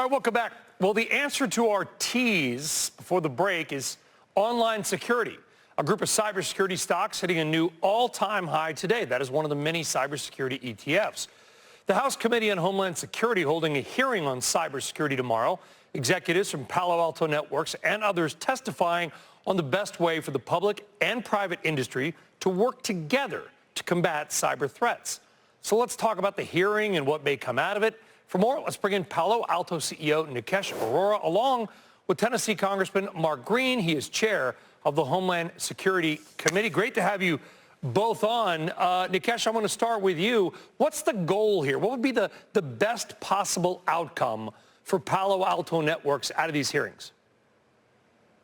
All right, welcome back. Well, the answer to our tease for the break is online security. A group of cybersecurity stocks hitting a new all-time high today. That is one of the many cybersecurity ETFs. The House Committee on Homeland Security holding a hearing on cybersecurity tomorrow. Executives from Palo Alto Networks and others testifying on the best way for the public and private industry to work together to combat cyber threats. So let's talk about the hearing and what may come out of it. For more, let's bring in Palo Alto CEO Nikesh Arora along with Tennessee Congressman Mark Green. He is chair of the Homeland Security Committee. Great to have you both on. Nikesh, I want to start with you. What's the goal here? What would be the best possible outcome for Palo Alto Networks out of these hearings?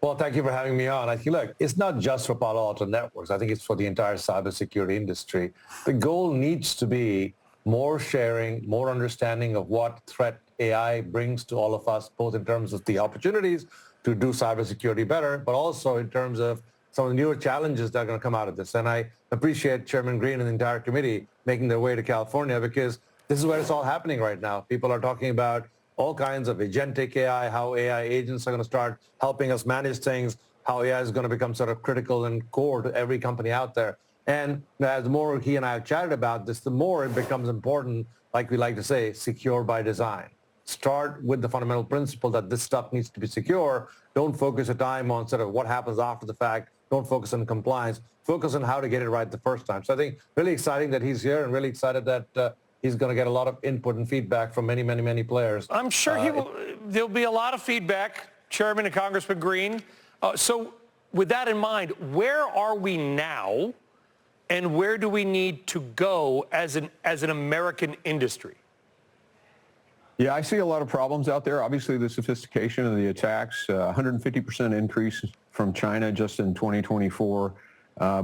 Well, thank you for having me on. I think, look, it's not just for Palo Alto Networks. I think it's for the entire cybersecurity industry. The goal needs to be more sharing, more understanding of what threat AI brings to all of us, both in terms of the opportunities to do cybersecurity better, but also in terms of some of the newer challenges that are going to come out of this. And I appreciate Chairman Green and the entire committee making their way to California, because this is where it's all happening right now. People are talking about all kinds of agentic AI, how AI agents are going to start helping us manage things, how AI is going to become sort of critical and core to every company out there. And as the more he and I have chatted about this, the more it becomes important, like we like to say, secure by design. Start with the fundamental principle that this stuff needs to be secure. Don't focus your time on sort of what happens after the fact. Don't focus on compliance. Focus on how to get it right the first time. So I think really exciting that he's here and really excited that he's going to get a lot of input and feedback from many, many, many players. I'm sure there'll be a lot of feedback, Chairman and Congressman Green. So with that in mind, where are we now and where do we need to go as an American industry? Yeah, I see a lot of problems out there. Obviously, the sophistication of the attacks, 150% increase from China just in 2024.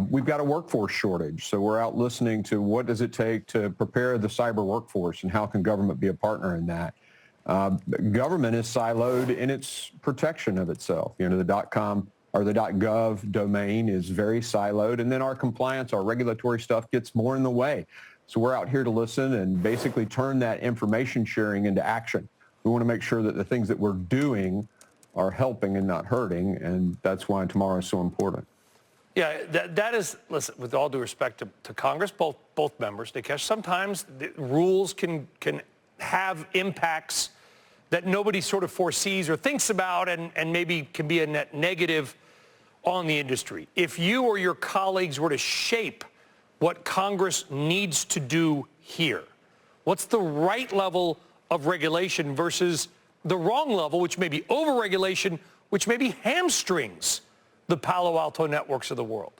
We've got a workforce shortage, so we're out listening to what does it take to prepare the cyber workforce and how can government be a partner in that. Government is siloed in its protection of itself. You know, the .com or the .gov domain is very siloed, and then our compliance, our regulatory stuff gets more in the way. So we're out here to listen and basically turn that information sharing into action. We want to make sure that the things that we're doing are helping and not hurting, and that's why tomorrow is so important. Yeah, that is, listen, with all due respect to Congress, both members, Nikesh, sometimes the rules can have impacts that nobody sort of foresees or thinks about and maybe can be a net negative on the industry. If you or your colleagues were to shape what Congress needs to do here, what's the right level of regulation versus the wrong level, which may be overregulation, which maybe hamstrings the Palo Alto Networks of the world?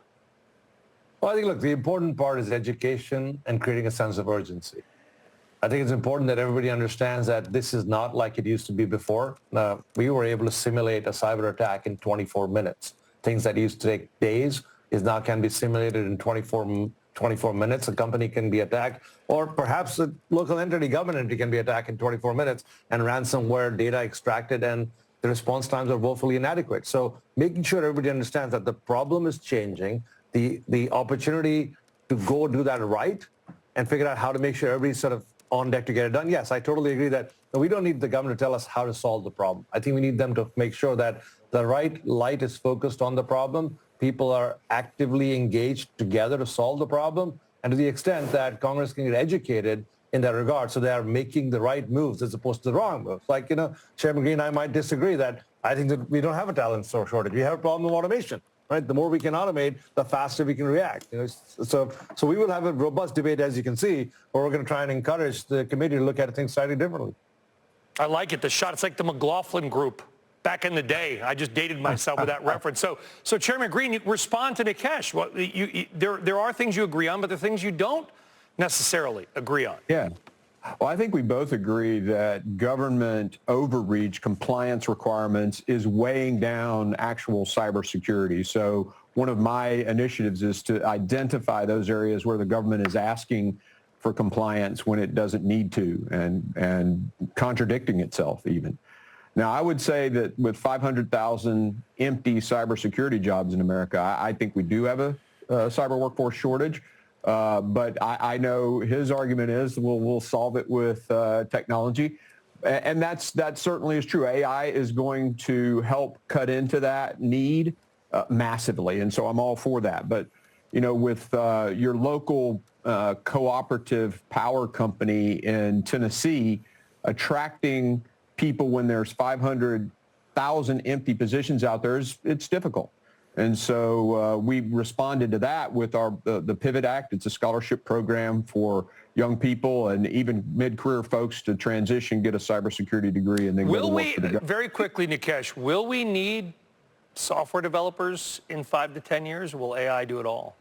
Well, I think, look, the important part is education and creating a sense of urgency. I think it's important that everybody understands that this is not like it used to be before. We were able to simulate a cyber attack in 24 minutes. Things that used to take days now can be simulated in 24 minutes. A company can be attacked, or perhaps a local entity, government entity can be attacked in 24 minutes, and ransomware data extracted, and the response times are woefully inadequate. So making sure everybody understands that the problem is changing, the opportunity to go do that right and figure out how to make sure everybody's sort of on deck to get it done. Yes, I totally agree that we don't need the government to tell us how to solve the problem. I think we need them to make sure that the right light is focused on the problem. People are actively engaged together to solve the problem, and to the extent that Congress can get educated in that regard, so they are making the right moves as opposed to the wrong moves. Like, you know, Chairman Green and I might disagree that I think that we don't have a talent shortage. We have a problem with automation, right? The more we can automate, the faster we can react. You know, so we will have a robust debate, as you can see, where we're going to try and encourage the committee to look at things slightly differently. I like it. The shot. It's like the McLaughlin Group back in the day. I just dated myself with that reference. So Chairman Green, respond to Nikesh. Well, there are things you agree on, but there are things you don't necessarily agree on. Yeah. Well, I think we both agree that government overreach compliance requirements is weighing down actual cybersecurity. So one of my initiatives is to identify those areas where the government is asking for compliance when it doesn't need to and contradicting itself even. Now, I would say that with 500,000 empty cybersecurity jobs in America, I think we do have a cyber workforce shortage. But I know his argument is we'll solve it with technology. And that certainly is true. AI is going to help cut into that need massively, and so I'm all for that. But with your local cooperative power company in Tennessee attracting people when there's 500,000 empty positions out there, it's difficult. And so we responded to that with the Pivot Act. It's a scholarship program for young people and even mid-career folks to transition, get a cybersecurity degree, and then go to work for the government. Very quickly, Nikesh, will we need software developers in 5 to 10 years, or will AI do it all?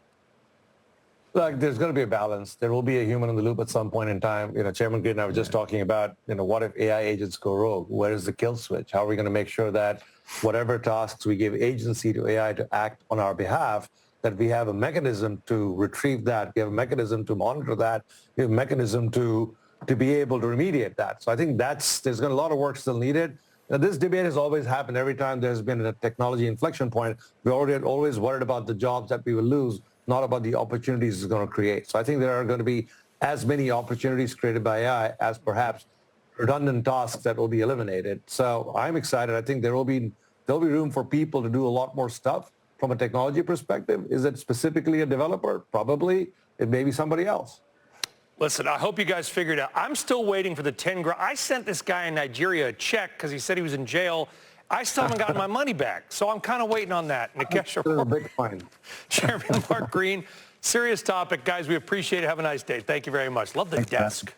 Look, there's going to be a balance. There will be a human in the loop at some point in time. Chairman Green and I were just talking about, what if AI agents go rogue? Where is the kill switch? How are we going to make sure that whatever tasks we give agency to AI to act on our behalf, that we have a mechanism to retrieve that, we have a mechanism to monitor that, we have a mechanism to be able to remediate that. So I think there's going to be a lot of work still needed. Now, this debate has always happened every time there's been a technology inflection point. We always worried about the jobs that we will lose, not about the opportunities it's going to create. So I think there are going to be as many opportunities created by AI as perhaps redundant tasks that will be eliminated. So I'm excited. I think there'll be room for people to do a lot more stuff from a technology perspective. Is it specifically a developer? Probably. It may be somebody else. Listen, I hope you guys figured out. I'm still waiting for the 10 grand. I sent this guy in Nigeria a check because he said he was in jail. I still haven't gotten my money back. So I'm kind of waiting on that. Nikesh, a big fine. Chairman Mark Green, serious topic. Guys, we appreciate it. Have a nice day. Thank you very much. Love the desk.